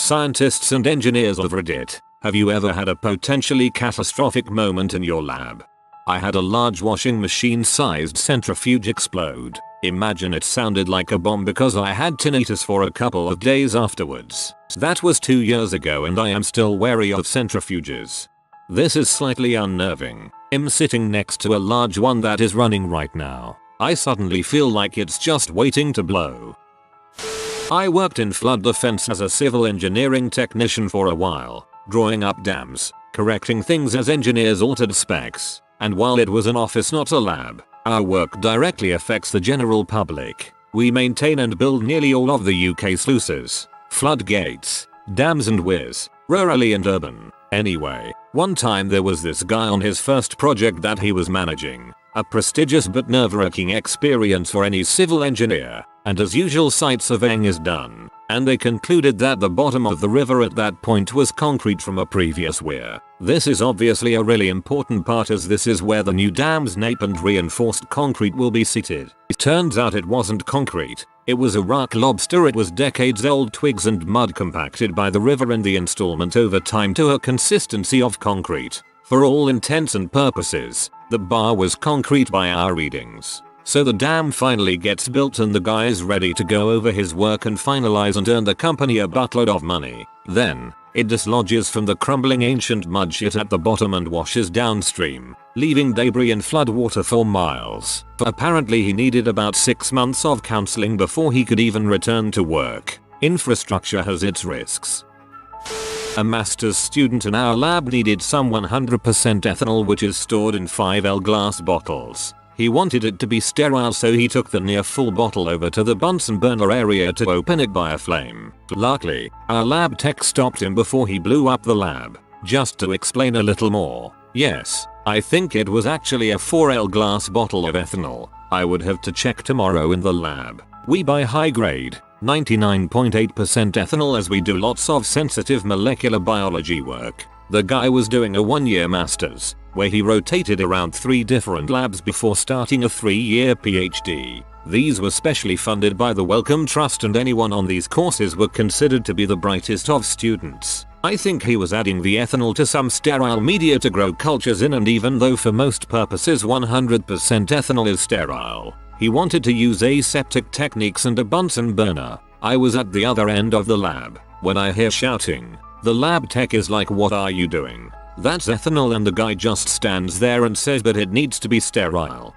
scientists and engineers of Reddit, have you ever had a potentially catastrophic moment in your lab? I had a large washing machine sized centrifuge explode. Imagine it sounded like a bomb because I had tinnitus for a couple of days afterwards. That was 2 years ago and I am still wary of centrifuges. This is slightly unnerving. I'm sitting next to a large one that is running right now. I suddenly feel like it's just waiting to blow. I worked in flood defense as a civil engineering technician for a while, drawing up dams, correcting things as engineers altered specs, and while it was an office not a lab, our work directly affects the general public. We maintain and build nearly all of the UK sluices, floodgates, dams and weirs, rurally and urban. Anyway, one time there was this guy on his first project that he was managing. A prestigious but nerve-wracking experience for any civil engineer, and as usual site surveying is done, and they concluded that the bottom of the river at that point was concrete from a previous weir. This is obviously a really important part as this is where the new dam's nape and reinforced concrete will be seated. It turns out it wasn't concrete, it was a rock lobster. It was decades old twigs and mud compacted by the river and the installment over time to a consistency of concrete. For all intents and purposes, the bar was concrete by our readings. So the dam finally gets built and the guy is ready to go over his work and finalize and earn the company a buttload of money. Then, it dislodges from the crumbling ancient mud shit at the bottom and washes downstream, leaving debris and flood water for miles. Apparently he needed about 6 months of counseling before he could even return to work. Infrastructure has its risks. A master's student in our lab needed some 100% ethanol which is stored in 5L glass bottles. He wanted it to be sterile so he took the near full bottle over to the Bunsen burner area to open it by a flame. Luckily, our lab tech stopped him before he blew up the lab. Just to explain a little more, yes, I think it was actually a 4L glass bottle of ethanol. I would have to check tomorrow in the lab. We buy high grade, 99.8% ethanol as we do lots of sensitive molecular biology work. The guy was doing a 1-year master's, where he rotated around 3 different labs before starting a 3-year PhD. These were specially funded by the Wellcome Trust and anyone on these courses were considered to be the brightest of students. I think he was adding the ethanol to some sterile media to grow cultures in, and even though for most purposes 100% ethanol is sterile, he wanted to use aseptic techniques and a Bunsen burner. I was at the other end of the lab when I hear shouting. The lab tech is like, "What are you doing? That's ethanol," and the guy just stands there and says that it needs to be sterile.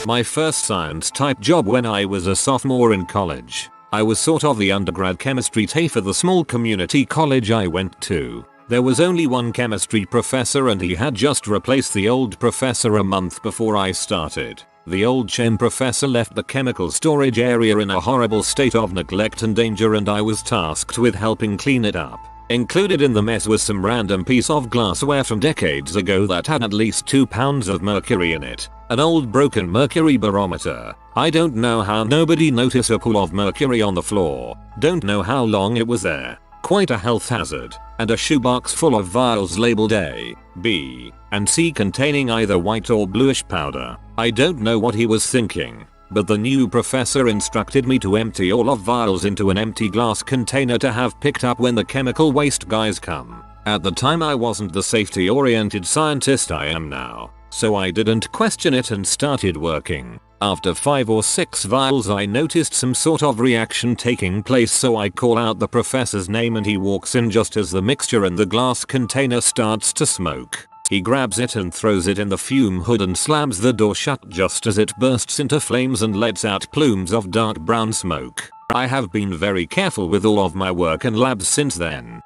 My first science type job when I was a sophomore in college. I was sort of the undergrad chemistry TA for the small community college I went to. There was only one chemistry professor and he had just replaced the old professor a month before I started. The old chem professor left the chemical storage area in a horrible state of neglect and danger and I was tasked with helping clean it up. Included in the mess was some random piece of glassware from decades ago that had at least 2 pounds of mercury in it. An old broken mercury barometer. I don't know how nobody noticed a pool of mercury on the floor. Don't know how long it was there. Quite a health hazard. And a shoebox full of vials labeled A, B, and C containing either white or bluish powder. I don't know what he was thinking, but the new professor instructed me to empty all of vials into an empty glass container to have picked up when the chemical waste guys come. At the time I wasn't the safety oriented scientist I am now, so I didn't question it and started working. After 5 or 6 vials I noticed some sort of reaction taking place, so I call out the professor's name and he walks in just as the mixture in the glass container starts to smoke. He grabs it and throws it in the fume hood and slams the door shut just as it bursts into flames and lets out plumes of dark brown smoke. I have been very careful with all of my work and labs since then.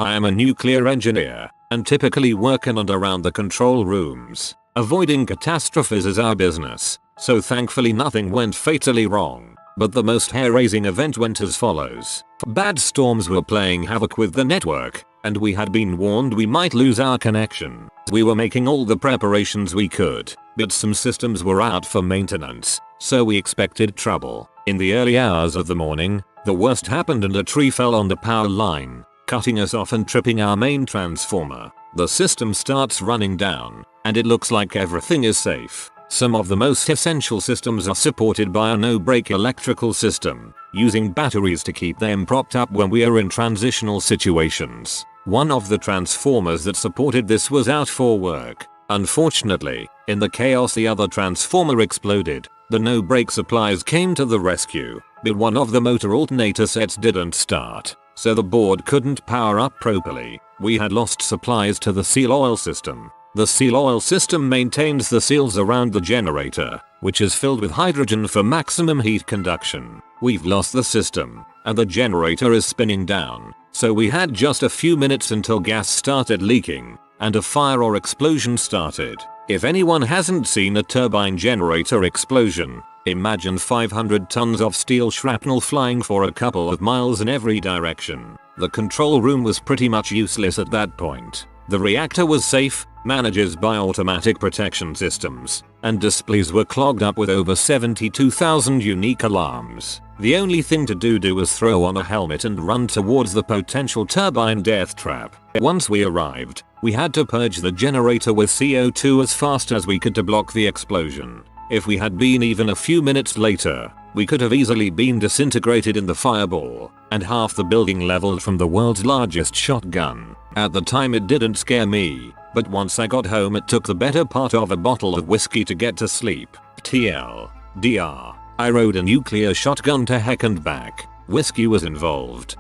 I am a nuclear engineer and typically work in and around the control rooms. Avoiding catastrophes is our business, so thankfully nothing went fatally wrong. But the most hair-raising event went as follows. Bad storms were playing havoc with the network, and we had been warned we might lose our connection. We were making all the preparations we could, but some systems were out for maintenance, so we expected trouble. In the early hours of the morning, the worst happened and a tree fell on the power line, cutting us off and tripping our main transformer. The system starts running down, and it looks like everything is safe. Some of the most essential systems are supported by a no-break electrical system, using batteries to keep them propped up when we are in transitional situations. One of the transformers that supported this was out for work. Unfortunately, in the chaos the other transformer exploded. The no-break supplies came to the rescue, but one of the motor alternator sets didn't start, so the board couldn't power up properly. We had lost supplies to the seal oil system. The seal oil system maintains the seals around the generator, which is filled with hydrogen for maximum heat conduction. We've lost the system, and the generator is spinning down, so we had just a few minutes until gas started leaking, and a fire or explosion started. If anyone hasn't seen a turbine generator explosion, imagine 500 tons of steel shrapnel flying for a couple of miles in every direction. The control room was pretty much useless at that point. The reactor was safe, managed by automatic protection systems, and displays were clogged up with over 72,000 unique alarms. The only thing to do was throw on a helmet and run towards the potential turbine death trap. Once we arrived, we had to purge the generator with CO2 as fast as we could to block the explosion. If we had been even a few minutes later, we could have easily been disintegrated in the fireball, and half the building leveled from the world's largest shotgun. At the time it didn't scare me, but once I got home it took the better part of a bottle of whiskey to get to sleep. TLDR. I rode a nuclear shotgun to heck and back. Whiskey was involved.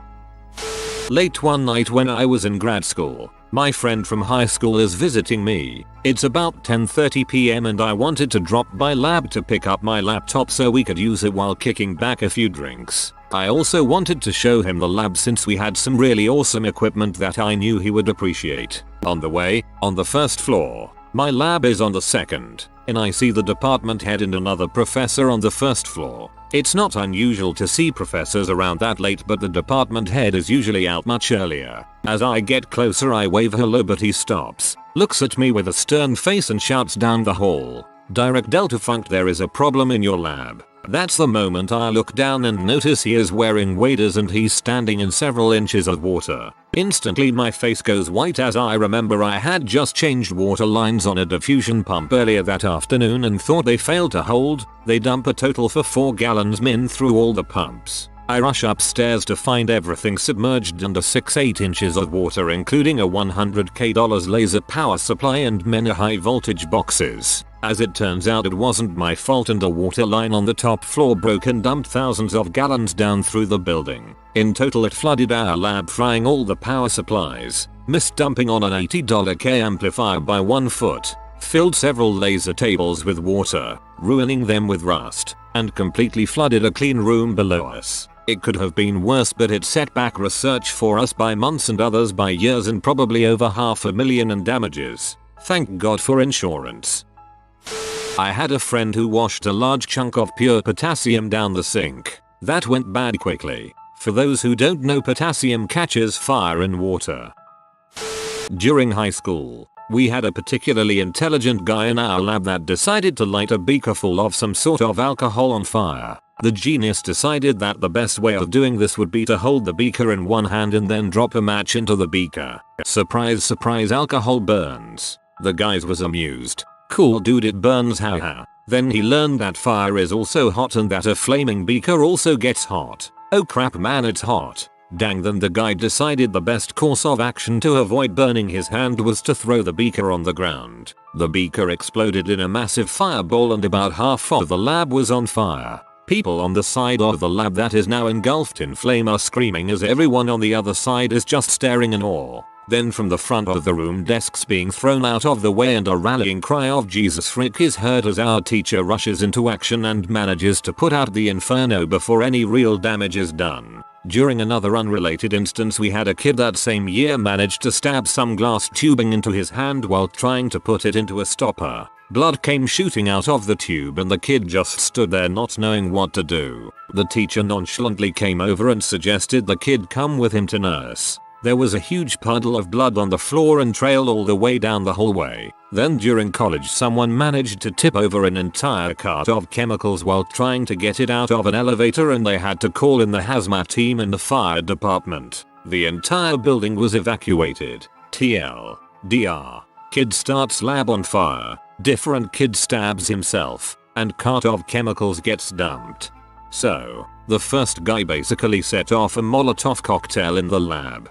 Late one night when I was in grad school, my friend from high school is visiting me. It's about 10:30 PM and I wanted to drop by lab to pick up my laptop so we could use it while kicking back a few drinks. I also wanted to show him the lab since we had some really awesome equipment that I knew he would appreciate. On the way, on the first floor, my lab is on the second, and I see the department head and another professor on the first floor. It's not unusual to see professors around that late, but the department head is usually out much earlier. As I get closer I wave hello, but he stops, looks at me with a stern face and shouts down the hall, "Direct Delta Funk, there is a problem in your lab." That's the moment I look down and notice he is wearing waders and he's standing in several inches of water. Instantly my face goes white as I remember I had just changed water lines on a diffusion pump earlier that afternoon and thought they failed to hold. They dump a total for 4 gallons min through all the pumps. I rush upstairs to find everything submerged under 6-8 inches of water, including a $100K laser power supply and many high voltage boxes. As it turns out it wasn't my fault and a water line on the top floor broke and dumped thousands of gallons down through the building. In total it flooded our lab, frying all the power supplies, missed dumping on an $80K amplifier by 1 foot, filled several laser tables with water, ruining them with rust, and completely flooded a clean room below us. It could have been worse, but it set back research for us by months and others by years and probably over $500,000 in damages. Thank God for insurance. I had a friend who washed a large chunk of pure potassium down the sink. That went bad quickly. For those who don't know, potassium catches fire in water. During high school, we had a particularly intelligent guy in our lab that decided to light a beaker full of some sort of alcohol on fire. The genius decided that the best way of doing this would be to hold the beaker in one hand and then drop a match into the beaker. Surprise surprise, alcohol burns. The guy was amused. Cool dude, it burns, haha. Then he learned that fire is also hot and that a flaming beaker also gets hot. Oh crap man, it's hot. Dang. Then the guy decided the best course of action to avoid burning his hand was to throw the beaker on the ground. The beaker exploded in a massive fireball and about half of the lab was on fire. People on the side of the lab that is now engulfed in flame are screaming as everyone on the other side is just staring in awe. Then from the front of the room, desks being thrown out of the way and a rallying cry of "Jesus frick" is heard as our teacher rushes into action and manages to put out the inferno before any real damage is done. During another unrelated instance, we had a kid that same year managed to stab some glass tubing into his hand while trying to put it into a stopper. Blood came shooting out of the tube and the kid just stood there not knowing what to do. The teacher nonchalantly came over and suggested the kid come with him to nurse. There was a huge puddle of blood on the floor and trailed all the way down the hallway. Then during college, someone managed to tip over an entire cart of chemicals while trying to get it out of an elevator and they had to call in the hazmat team and the fire department. The entire building was evacuated. TLDR. Kid starts lab on fire. different kid stabs himself, and cart of chemicals gets dumped. So, the first guy basically set off a Molotov cocktail in the lab.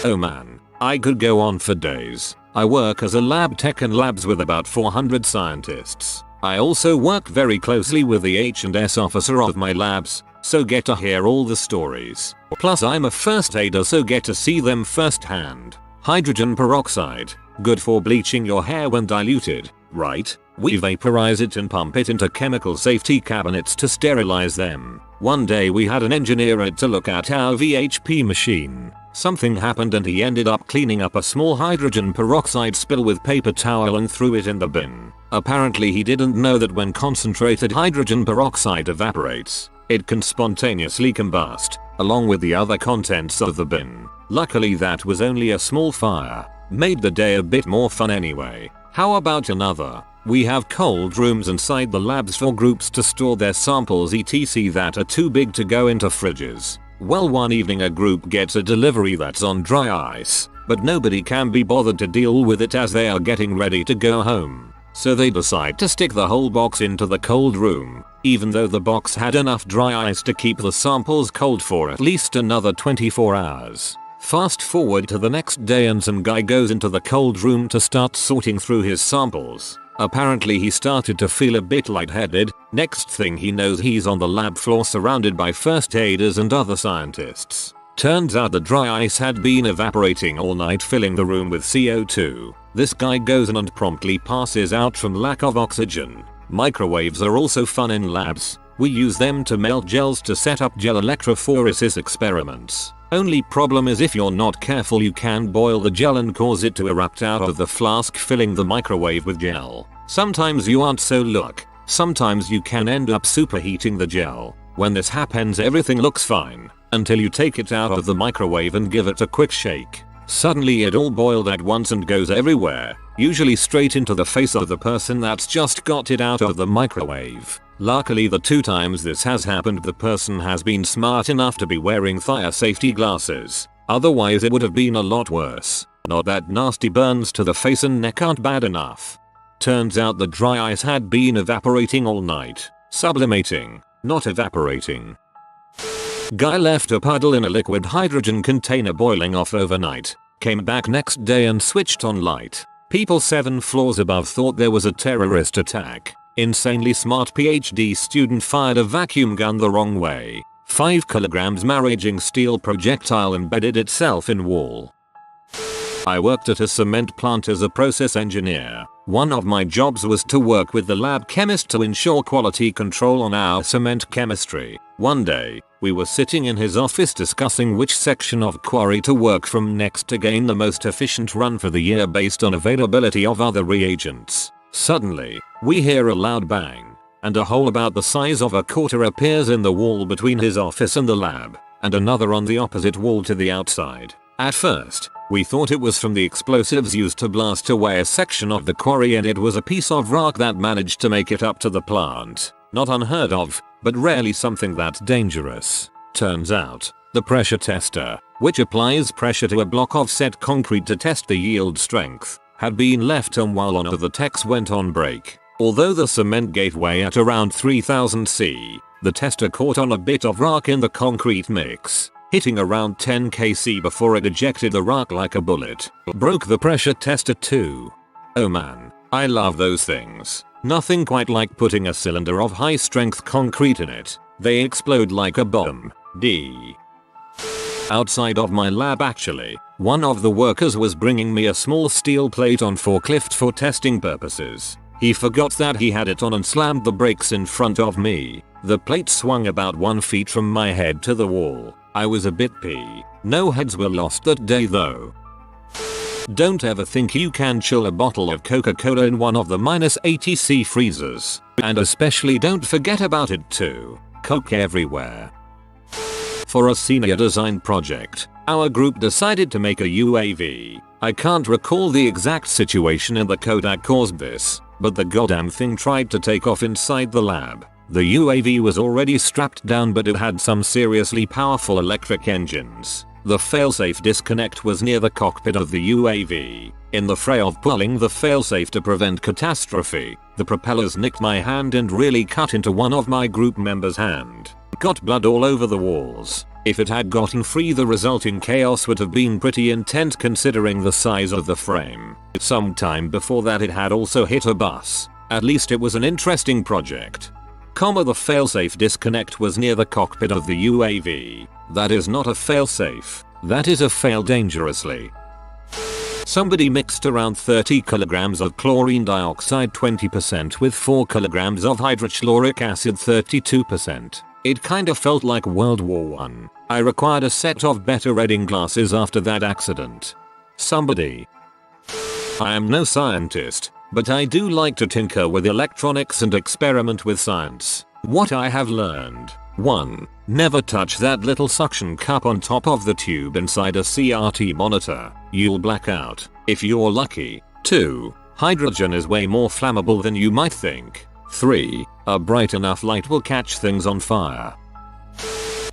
Oh man, I could go on for days. I work as a lab tech in labs with about 400 scientists. I also work very closely with the H&S officer of my labs, so get to hear all the stories. Plus I'm a first aider, so get to see them firsthand. Hydrogen peroxide, good for bleaching your hair when diluted, right? We vaporize it and pump it into chemical safety cabinets to sterilize them. One day we had an engineer to look at our VHP machine. Something happened and he ended up cleaning up a small hydrogen peroxide spill with paper towel and threw it in the bin. Apparently he didn't know that when concentrated hydrogen peroxide evaporates, it can spontaneously combust, along with the other contents of the bin. Luckily that was only a small fire. Made the day a bit more fun anyway. How about another? We have cold rooms inside the labs for groups to store their samples etc that are too big to go into fridges. Well, one evening a group gets a delivery that's on dry ice, but nobody can be bothered to deal with it as they are getting ready to go home. So they decide to stick the whole box into the cold room, even though the box had enough dry ice to keep the samples cold for at least another 24 hours. Fast forward to the next day and some guy goes into the cold room to start sorting through his samples. Apparently he started to feel a bit lightheaded. Next thing he knows he's on the lab floor surrounded by first aiders and other scientists. Turns out the dry ice had been evaporating all night, filling the room with CO2. This guy goes in and promptly passes out from lack of oxygen. Microwaves are also fun in labs. We use them to melt gels to set up gel electrophoresis experiments. Only problem is if you're not careful you can boil the gel and cause it to erupt out of the flask filling the microwave with gel. Sometimes you aren't so lucky. Sometimes you can end up superheating the gel. When this happens everything looks fine, until you take it out of the microwave and give it a quick shake. Suddenly it all boiled at once and goes everywhere, usually straight into the face of the person that's just got it out of the microwave. Luckily the 2 times this has happened the person has been smart enough to be wearing fire safety glasses. Otherwise it would have been a lot worse. Not that nasty burns to the face and neck aren't bad enough. Turns out the dry ice had been evaporating all night. Sublimating, not evaporating. Guy left a puddle in a liquid hydrogen container boiling off overnight. Came back next day and switched on light. People 7 floors above thought there was a terrorist attack. Insanely smart PhD student fired a vacuum gun the wrong way. 5 kilograms raging steel projectile embedded itself in wall. I worked at a cement plant as a process engineer. One of my jobs was to work with the lab chemist to ensure quality control on our cement chemistry. One day, we were sitting in his office discussing which section of quarry to work from next to gain the most efficient run for the year based on availability of other reagents. Suddenly, we hear a loud bang, and a hole about the size of a quarter appears in the wall between his office and the lab, and another on the opposite wall to the outside. At first, we thought it was from the explosives used to blast away a section of the quarry, and it was a piece of rock that managed to make it up to the plant. Not unheard of, but rarely something that dangerous. Turns out, the pressure tester, which applies pressure to a block of set concrete to test the yield strength, had been left on while one of the techs went on break. Although the cement gave way at around 3000 C, the tester caught on a bit of rock in the concrete mix, hitting around 10 kc before it ejected the rock like a bullet. Broke the pressure tester too. Oh man, I love those things. Nothing quite like putting a cylinder of high strength concrete in it. They explode like a bomb. D. Outside of my lab actually, one of the workers was bringing me a small steel plate on forklift for testing purposes. He forgot that he had it on and slammed the brakes in front of me. The plate swung about 1 feet from my head to the wall. I was a bit pee. No heads were lost that day though. Don't ever think you can chill a bottle of Coca-Cola in one of the -80 C freezers. And especially don't forget about it too. Coke everywhere. For a senior design project, our group decided to make a UAV. I can't recall the exact situation in the code that caused this, but the goddamn thing tried to take off inside the lab. The UAV was already strapped down, but it had some seriously powerful electric engines. The failsafe disconnect was near the cockpit of the UAV. In the fray of pulling the failsafe to prevent catastrophe, the propellers nicked my hand and really cut into one of my group members' hand. Got blood all over the walls. If it had gotten free, the resulting chaos would have been pretty intense considering the size of the frame. Sometime before that it had also hit a bus. At least it was an interesting project. The failsafe disconnect was near the cockpit of the UAV. That is not a failsafe. That is a fail dangerously. Somebody mixed around 30 kilograms of chlorine dioxide 20% with 4 kilograms of hydrochloric acid 32%. It kinda felt like World War I. I required a set of better reading glasses after that accident. Somebody. I am no scientist, but I do like to tinker with electronics and experiment with science. What I have learned. 1. Never touch that little suction cup on top of the tube inside a CRT monitor. You'll black out, if you're lucky. 2. Hydrogen is way more flammable than you might think. 3. A bright enough light will catch things on fire.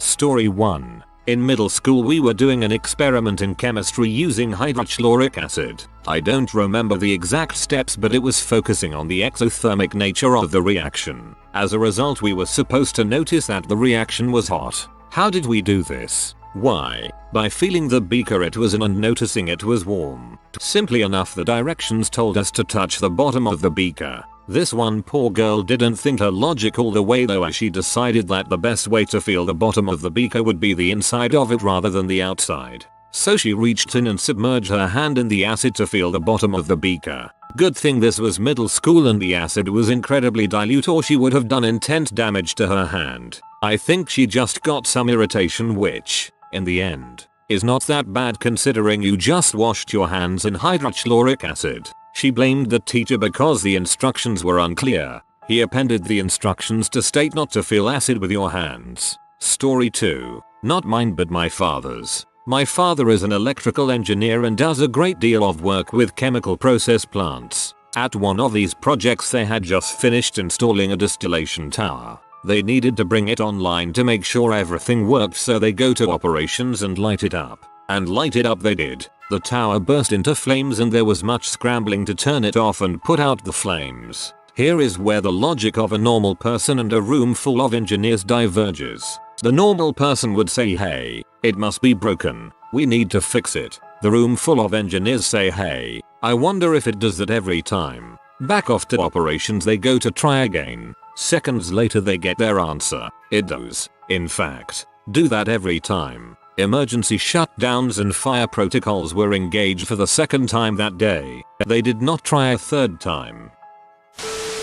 Story 1. In middle school we were doing an experiment in chemistry using hydrochloric acid. I don't remember the exact steps, but it was focusing on the exothermic nature of the reaction. As a result, we were supposed to notice that the reaction was hot. How did we do this? Why? By feeling the beaker it was in and noticing it was warm. Simply enough, the directions told us to touch the bottom of the beaker. This one poor girl didn't think her logic all the way though, as she decided that the best way to feel the bottom of the beaker would be the inside of it rather than the outside. So she reached in and submerged her hand in the acid to feel the bottom of the beaker. Good thing this was middle school and the acid was incredibly dilute, or she would have done intense damage to her hand. I think she just got some irritation, which, in the end, is not that bad considering you just washed your hands in hydrochloric acid. She blamed the teacher because the instructions were unclear. He appended the instructions to state not to feel acid with your hands. Story 2. Not mine but my father's. My father is an electrical engineer and does a great deal of work with chemical process plants. At one of these projects they had just finished installing a distillation tower. They needed to bring it online to make sure everything worked, so they go to operations and light it up. And light it up they did. The tower burst into flames and there was much scrambling to turn it off and put out the flames. Here is where the logic of a normal person and a room full of engineers diverges. The normal person would say, hey, it must be broken. We need to fix it. The room full of engineers say, hey, I wonder if it does that every time. Back off to operations they go to try again. Seconds later they get their answer. It does. In fact, do that every time. Emergency shutdowns and fire protocols were engaged for the second time that day. They did not try a third time.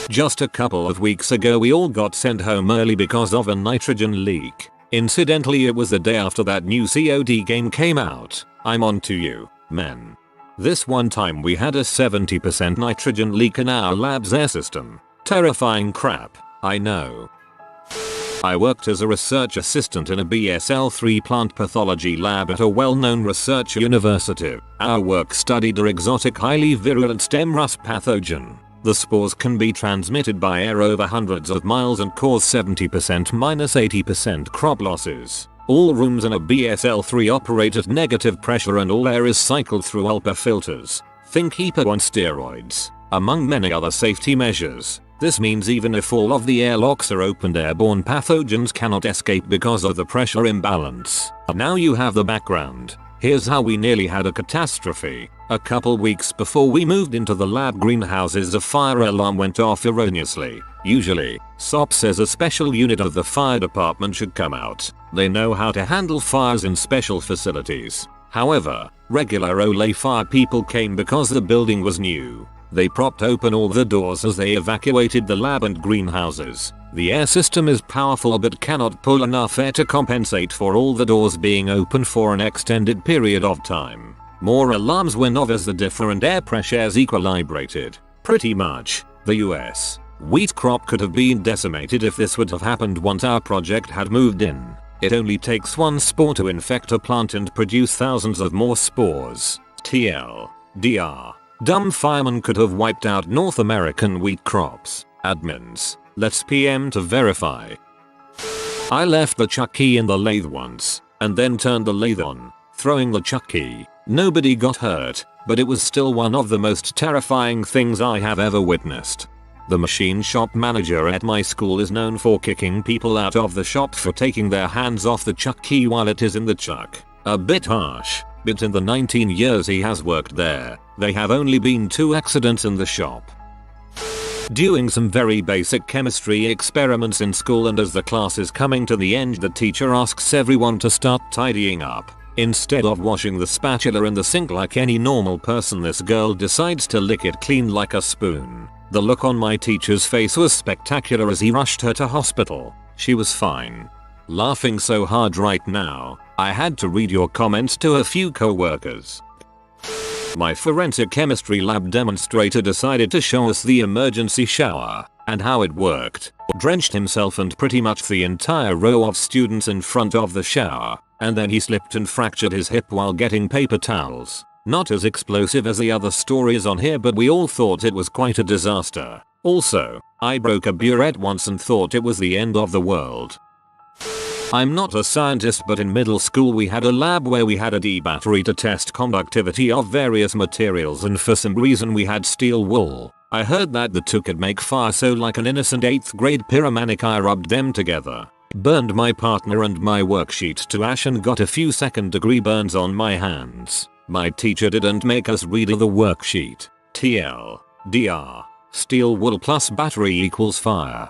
Just a couple of weeks ago we all got sent home early because of a nitrogen leak. Incidentally, it was the day after that new COD game came out. I'm on to you, men. This one time we had a 70% nitrogen leak in our lab's air system. Terrifying crap, I know. I worked as a research assistant in a BSL-3 plant pathology lab at a well-known research university. Our work studied an exotic highly virulent stem rust pathogen. The spores can be transmitted by air over hundreds of miles and cause 70%-80% crop losses. All rooms in a BSL-3 operate at negative pressure and all air is cycled through HEPA filters. Think HEPA on steroids. Among many other safety measures. This means even if all of the airlocks are opened, airborne pathogens cannot escape because of the pressure imbalance. Now you have the background. Here's how we nearly had a catastrophe. A couple weeks before we moved into the lab greenhouses, a fire alarm went off erroneously. Usually, SOP says a special unit of the fire department should come out. They know how to handle fires in special facilities. However, regular Olay fire people came because the building was new. They propped open all the doors as they evacuated the lab and greenhouses. The air system is powerful but cannot pull enough air to compensate for all the doors being open for an extended period of time. More alarms went off as the different air pressures equilibrated. Pretty much, the US wheat crop could have been decimated if this would have happened once our project had moved in. It only takes one spore to infect a plant and produce thousands of more spores. TLDR. Dumb firemen could have wiped out North American wheat crops. Admins, let's PM to verify. I left the chuck key in the lathe once, and then turned the lathe on, throwing the chuck key. Nobody got hurt, but it was still one of the most terrifying things I have ever witnessed. The machine shop manager at my school is known for kicking people out of the shop for taking their hands off the chuck key while it is in the chuck. A bit harsh, but in the 19 years he has worked there, there have only been 2 accidents in the shop. Doing some very basic chemistry experiments in school, and as the class is coming to the end, the teacher asks everyone to start tidying up. Instead of washing the spatula in the sink like any normal person, this girl decides to lick it clean like a spoon. The look on my teacher's face was spectacular as he rushed her to hospital. She was fine. Laughing so hard right now, I had to read your comments to a few co-workers. My forensic chemistry lab demonstrator decided to show us the emergency shower and how it worked. Drenched himself and pretty much the entire row of students in front of the shower, and then he slipped and fractured his hip while getting paper towels. Not as explosive as the other stories on here, but we all thought it was quite a disaster. Also, I broke a burette once and thought it was the end of the world. I'm not a scientist, but in middle school we had a lab where we had a D battery to test conductivity of various materials, and for some reason we had steel wool. I heard that the two could make fire, so like an innocent 8th grade pyromaniac I rubbed them together. Burned my partner and my worksheet to ash and got a few 2nd degree burns on my hands. My teacher didn't make us read the worksheet. TLDR. Steel wool plus battery equals fire.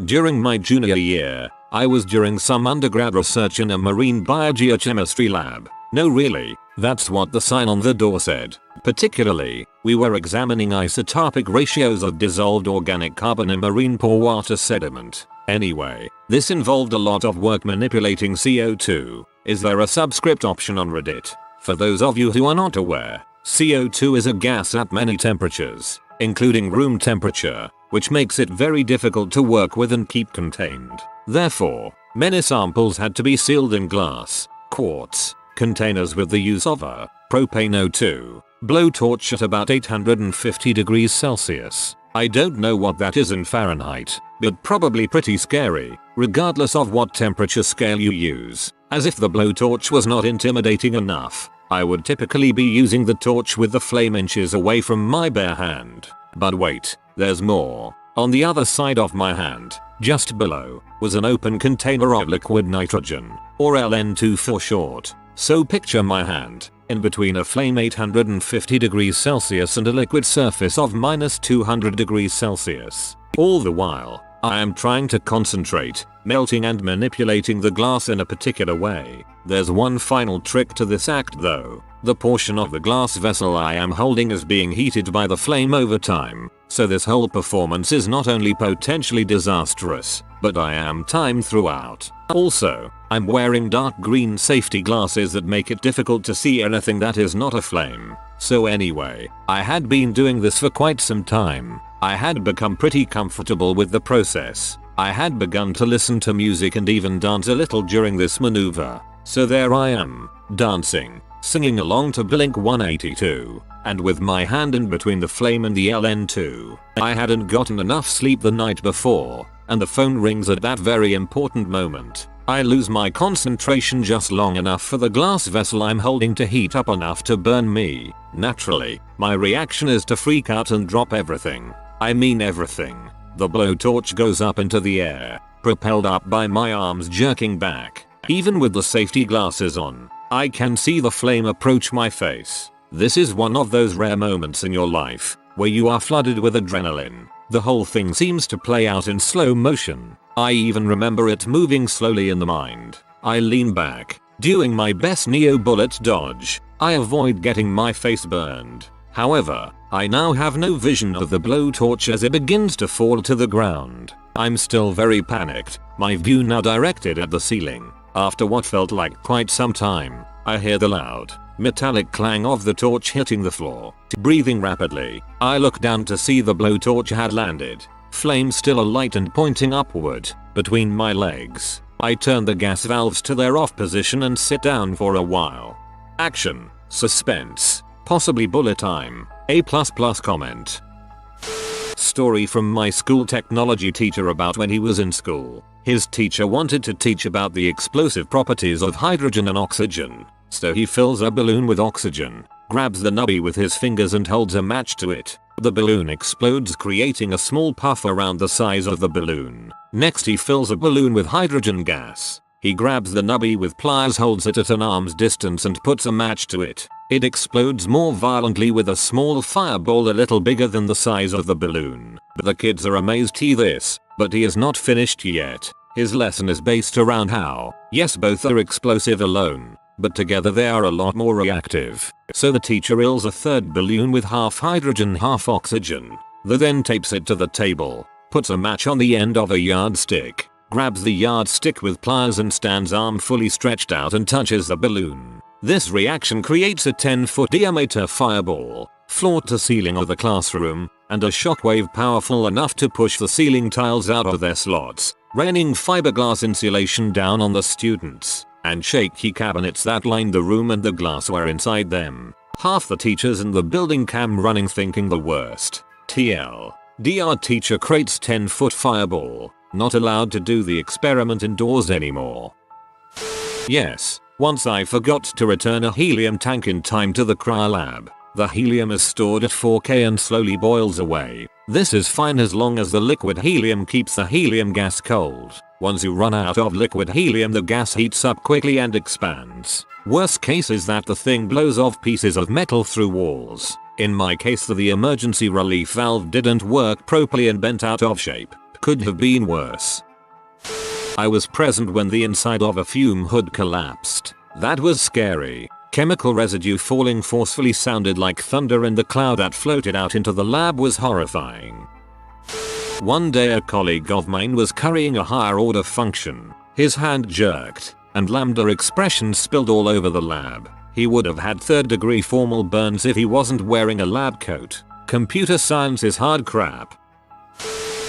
During my junior year, I was doing some undergrad research in a marine biogeochemistry lab. No really, that's what the sign on the door said. Particularly, we were examining isotopic ratios of dissolved organic carbon in marine pore water sediment. Anyway, this involved a lot of work manipulating CO2. Is there a subscript option on Reddit? For those of you who are not aware, CO2 is a gas at many temperatures, including room temperature, which makes it very difficult to work with and keep contained. Therefore, many samples had to be sealed in glass, quartz, containers with the use of a propane O2 blowtorch at about 850 degrees Celsius. I don't know what that is in Fahrenheit, but probably pretty scary, regardless of what temperature scale you use. As if the blowtorch was not intimidating enough, I would typically be using the torch with the flame inches away from my bare hand. But wait, there's more. On the other side of my hand, just below, was an open container of liquid nitrogen, or LN2 for short. So picture my hand, in between a flame 850 degrees Celsius and a liquid surface of minus 200 degrees Celsius. All the while, I am trying to concentrate, melting and manipulating the glass in a particular way. There's one final trick to this act though. The portion of the glass vessel I am holding is being heated by the flame over time, so this whole performance is not only potentially disastrous, but I am timed throughout. Also, I'm wearing dark green safety glasses that make it difficult to see anything that is not a flame. So anyway, I had been doing this for quite some time. I had become pretty comfortable with the process. I had begun to listen to music and even dance a little during this maneuver. So there I am, dancing, singing along to Blink 182, and with my hand in between the flame and the LN2. I hadn't gotten enough sleep the night before, and the phone rings at that very important moment. I lose my concentration just long enough for the glass vessel I'm holding to heat up enough to burn me. Naturally, my reaction is to freak out and drop everything. I mean everything. The blowtorch goes up into the air, propelled up by my arms jerking back. Even with the safety glasses on, I can see the flame approach my face. This is one of those rare moments in your life where you are flooded with adrenaline. The whole thing seems to play out in slow motion. I even remember it moving slowly in the mind. I lean back, doing my best Neo bullet dodge. I avoid getting my face burned. However, I now have no vision of the blowtorch as it begins to fall to the ground. I'm still very panicked, my view now directed at the ceiling. After what felt like quite some time, I hear the loud, metallic clang of the torch hitting the floor. Breathing rapidly, I look down to see the blowtorch had landed, flame still alight and pointing upward, between my legs. I turn the gas valves to their off position and sit down for a while. Action, suspense, possibly bullet time, A++ comment. Story from my school technology teacher about when he was in school. His teacher wanted to teach about the explosive properties of hydrogen and oxygen. so he fills a balloon with oxygen, grabs the nubby with his fingers and holds a match to it. The balloon explodes, creating a small puff around the size of the balloon. Next he fills a balloon with hydrogen gas. He grabs the nubby with pliers, holds it at an arm's distance and puts a match to it. It explodes more violently with a small fireball a little bigger than the size of the balloon. The kids are amazed to see this, but he is not finished yet. His lesson is based around how, yes, both are explosive alone, but together they are a lot more reactive. So the teacher fills a third balloon with half hydrogen, half oxygen. The then tapes it to the table, puts a match on the end of a yardstick, grabs the yardstick with pliers and stands arm fully stretched out and touches the balloon. This reaction creates a 10-foot diameter fireball, floor to ceiling of the classroom, and a shockwave powerful enough to push the ceiling tiles out of their slots, raining fiberglass insulation down on the students, and shaky cabinets that lined the room and the glassware inside them. Half the teachers in the building came running thinking the worst. TLDR teacher creates 10-foot fireball, not allowed to do the experiment indoors anymore. Yes, once I forgot to return a helium tank in time to the cryo lab. The helium is stored at 4K and slowly boils away. This is fine as long as the liquid helium keeps the helium gas cold. Once you run out of liquid helium, the gas heats up quickly and expands. Worst case is that the thing blows off pieces of metal through walls. In my case, the emergency relief valve didn't work properly and bent out of shape. Could have been worse. I was present when the inside of a fume hood collapsed. That was scary. Chemical residue falling forcefully sounded like thunder, and the cloud that floated out into the lab was horrifying. One day a colleague of mine was carrying a higher order function. His hand jerked, and lambda expressions spilled all over the lab. He would have had third-degree formal burns if he wasn't wearing a lab coat. Computer science is hard crap.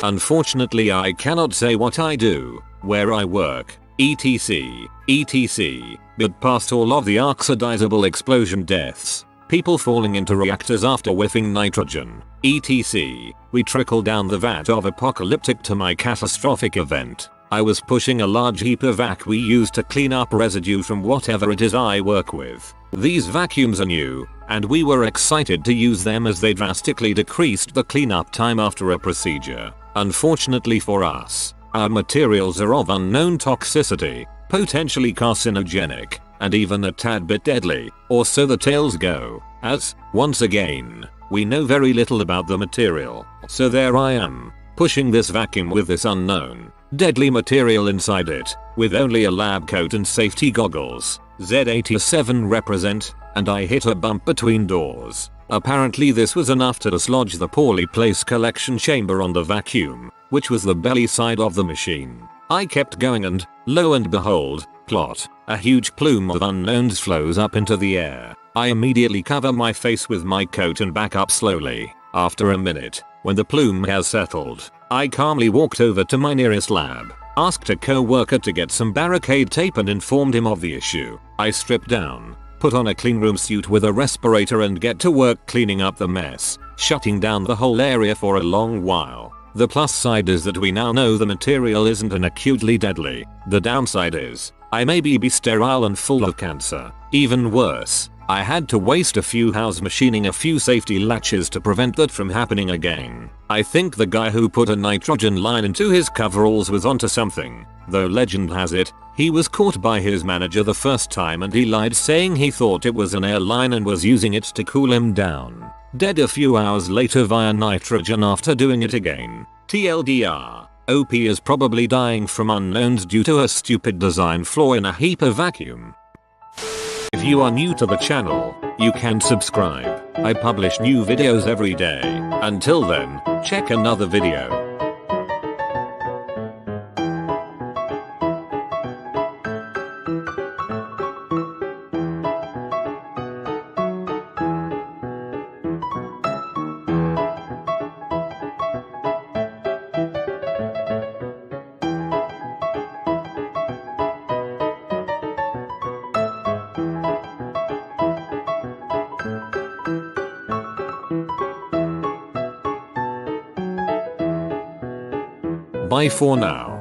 Unfortunately, I cannot say what I do, where I work, etc, but past all of the oxidizable explosion deaths, people falling into reactors after whiffing nitrogen, etc, we trickle down the vat of apocalyptic to my catastrophic event. I was pushing a large heap of vac we use to clean up residue from whatever it is I work with. These vacuums are new, and we were excited to use them as they drastically decreased the cleanup time after a procedure. Unfortunately for us, our materials are of unknown toxicity, potentially carcinogenic, and even a tad bit deadly, or so the tales go, as, once again, we know very little about the material. So there I am, pushing this vacuum with this unknown, deadly material inside it, with only a lab coat and safety goggles. Z87 represent, and I hit a bump between doors. Apparently this was enough to dislodge the poorly placed collection chamber on the vacuum, which was the belly side of the machine. I kept going and, lo and behold, plot, a huge plume of unknowns flows up into the air. I immediately cover my face with my coat and back up slowly. After a minute, when the plume has settled, I calmly walked over to my nearest lab, asked a co-worker to get some barricade tape and informed him of the issue. I stripped down, put on a cleanroom suit with a respirator and get to work cleaning up the mess, shutting down the whole area for a long while. The plus side is that we now know the material isn't an acutely deadly. The downside is, I may be sterile and full of cancer. Even worse, I had to waste a few hours machining a few safety latches to prevent that from happening again. I think the guy who put a nitrogen line into his coveralls was onto something, though legend has it, he was caught by his manager the first time and he lied saying he thought it was an air line and was using it to cool him down. Dead a few hours later via nitrogen after doing it again. TLDR. OP is probably dying from unknowns due to a stupid design flaw in a heap of vacuum. If you are new to the channel, you can subscribe. I publish new videos every day. Until then, check another video. Bye for now.